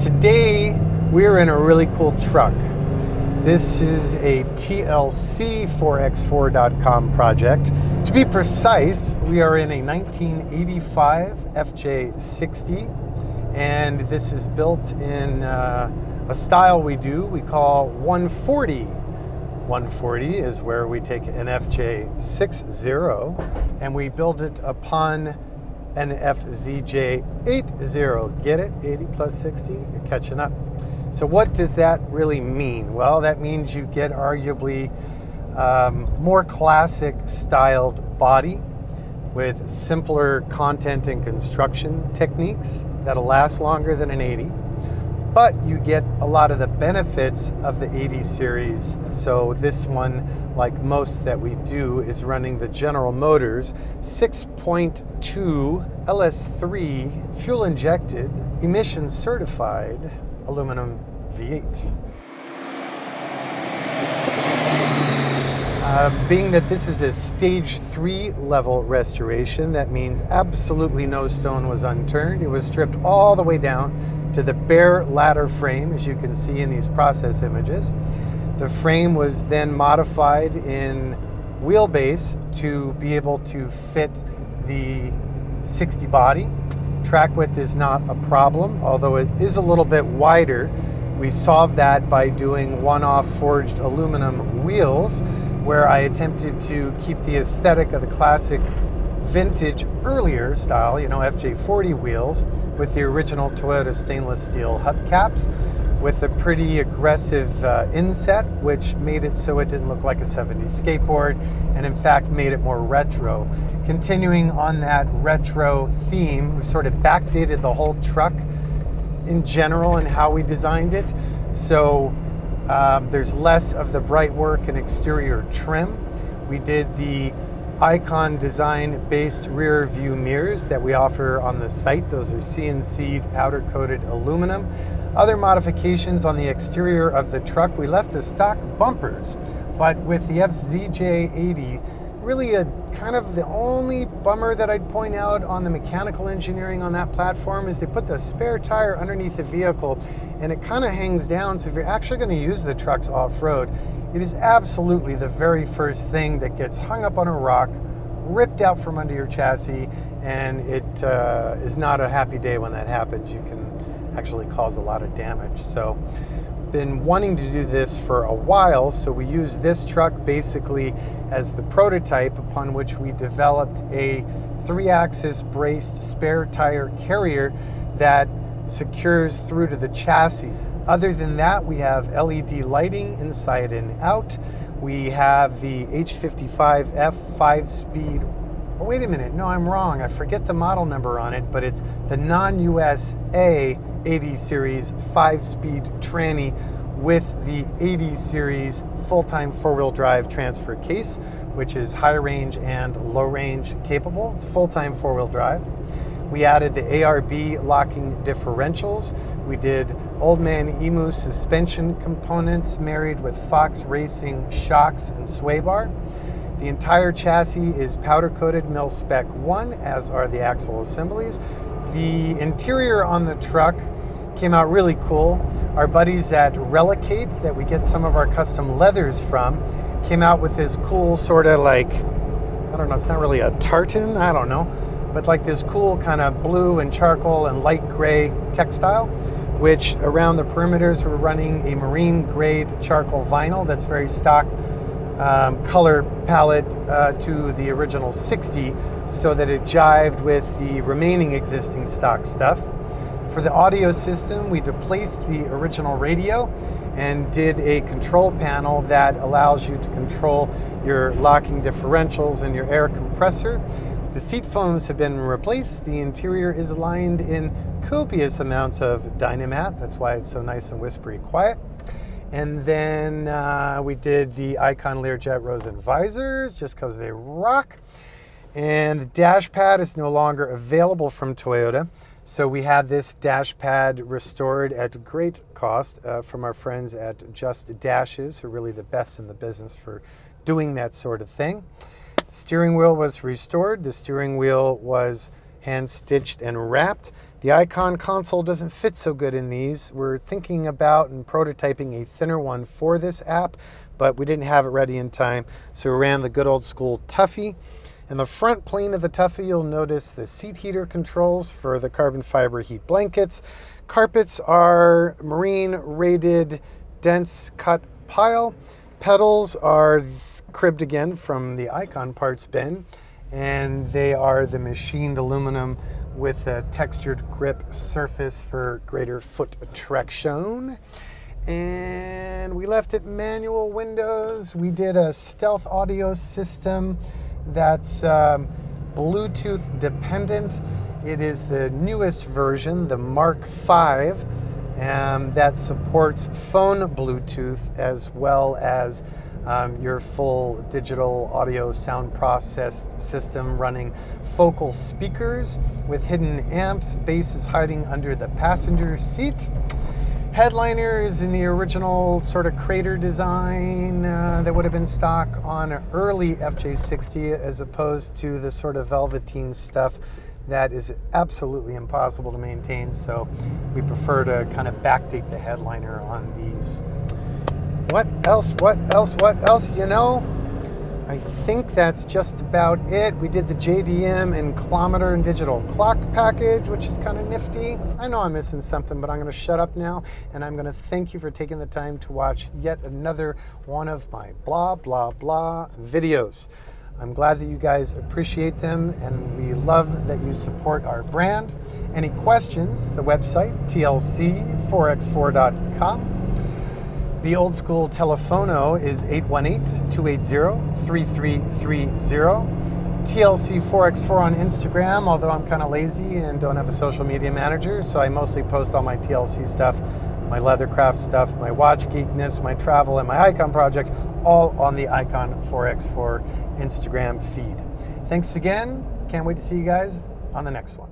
Today, we're in a really cool truck. This is a TLC4x4.com project. To be precise, we are in a 1985 FJ60, and this is built in a style we call 140. 140 is where we take an FJ60 and we build it upon an FJ80. Get it? 80 plus 60? You're catching up. So what does that really mean? Well, that means you get arguably more classic styled body with simpler content and construction techniques that'll last longer than an 80. But you get a lot of the benefits of the 80 series. So this one, like most that we do, is running the General Motors 6.2 LS3 fuel injected, emission certified aluminum V8. Being that this is a stage 3 level restoration, that means absolutely no stone was unturned. It was stripped all the way down to the bare ladder frame, as you can see in these process images. The frame was then modified in wheelbase to be able to fit the 60 body. Track width is not a problem, although it is a little bit wider. We solved that by doing one-off forged aluminum wheels, where I attempted to keep the aesthetic of the classic vintage earlier style, FJ40 wheels, with the original Toyota stainless steel hubcaps, with a pretty aggressive inset, which made it so it didn't look like a 70s skateboard, and in fact made it more retro. Continuing on that retro theme, we sort of backdated the whole truck in general and how we designed it. So there's less of the bright work and exterior trim. We did the Icon design based rear view mirrors that we offer on the site. Those are CNC'd powder coated aluminum. Other modifications on the exterior of the truck, we left the stock bumpers, but with the FJ80, really a kind of the only bummer that I'd point out on the mechanical engineering on that platform is they put the spare tire underneath the vehicle and it kind of hangs down. So if you're actually going to use the trucks off-road, it is absolutely the very first thing that gets hung up on a rock, ripped out from under your chassis, and it is not a happy day when that happens. You can actually cause a lot of damage. So been wanting to do this for a while, so we use this truck basically as the prototype upon which we developed a 3-axis braced spare tire carrier that secures through to the chassis. Other than that, we have LED lighting inside and out. We have the H55F 5-speed. Oh, wait a minute, no, I'm wrong. I forget the model number on it, but it's the non-USA 80 series 5-speed tranny with the 80 series full-time 4-wheel drive transfer case, which is high range and low range capable. It's full-time 4-wheel drive. We added the ARB locking differentials. We did Old Man Emu suspension components married with Fox Racing shocks and sway bar. The entire chassis is powder coated mil spec 1, as are the axle assemblies. The interior on the truck came out really cool. Our buddies at Relicate, that we get some of our custom leathers from, came out with this cool sort of like, I don't know, it's not really a tartan, I don't know, but like this cool kind of blue and charcoal and light gray textile, which around the perimeters we're running a marine grade charcoal vinyl that's very stock color palette to the original 60, so that it jived with the remaining existing stock stuff. For the audio system, we displaced the original radio and did a control panel that allows you to control your locking differentials and your air compressor. The seat foams have been replaced. The interior is aligned in copious amounts of Dynamat. That's why it's so nice and whispery quiet. And then we did the Icon Learjet Rosen visors just because they rock. And the dash pad is no longer available from Toyota. So we had this dash pad restored at great cost from our friends at Just Dashes, who are really the best in the business for doing that sort of thing. The steering wheel was restored. The steering wheel was hand stitched and wrapped. The Icon console doesn't fit so good in these. We're thinking about and prototyping a thinner one for this app, but we didn't have it ready in time, so we ran the good old school Tuffy. In the front plane of the Tuffy, you'll notice the seat heater controls for the carbon fiber heat blankets. Carpets are marine rated dense cut pile. Pedals are cribbed again from the Icon parts bin, and they are the machined aluminum with a textured grip surface for greater foot traction. And we left it manual windows. We did a stealth audio system that's Bluetooth dependent. It is the newest version, the Mark V, that supports phone Bluetooth as well as your full digital audio sound process system running focal speakers with hidden amps. Bass is hiding under the passenger seat. Headliner is in the original sort of crater design that would have been stock on an early FJ60, as opposed to the sort of velveteen stuff that is absolutely impossible to maintain. So we prefer to kind of backdate the headliner on these. What else? You know, I think that's just about it. We did the JDM and kilometer and digital clock package, which is kind of nifty. I know I'm missing something, but I'm going to shut up now, and I'm going to thank you for taking the time to watch yet another one of my blah, blah, blah videos. I'm glad that you guys appreciate them, and we love that you support our brand. Any questions, the website, TLC4x4.com. The old school telephono is 818-280-3330. TLC4x4 on Instagram, although I'm kind of lazy and don't have a social media manager, so I mostly post all my TLC stuff, my leathercraft stuff, my watch geekness, my travel, and my Icon projects, all on the Icon 4x4 Instagram feed. Thanks again. Can't wait to see you guys on the next one.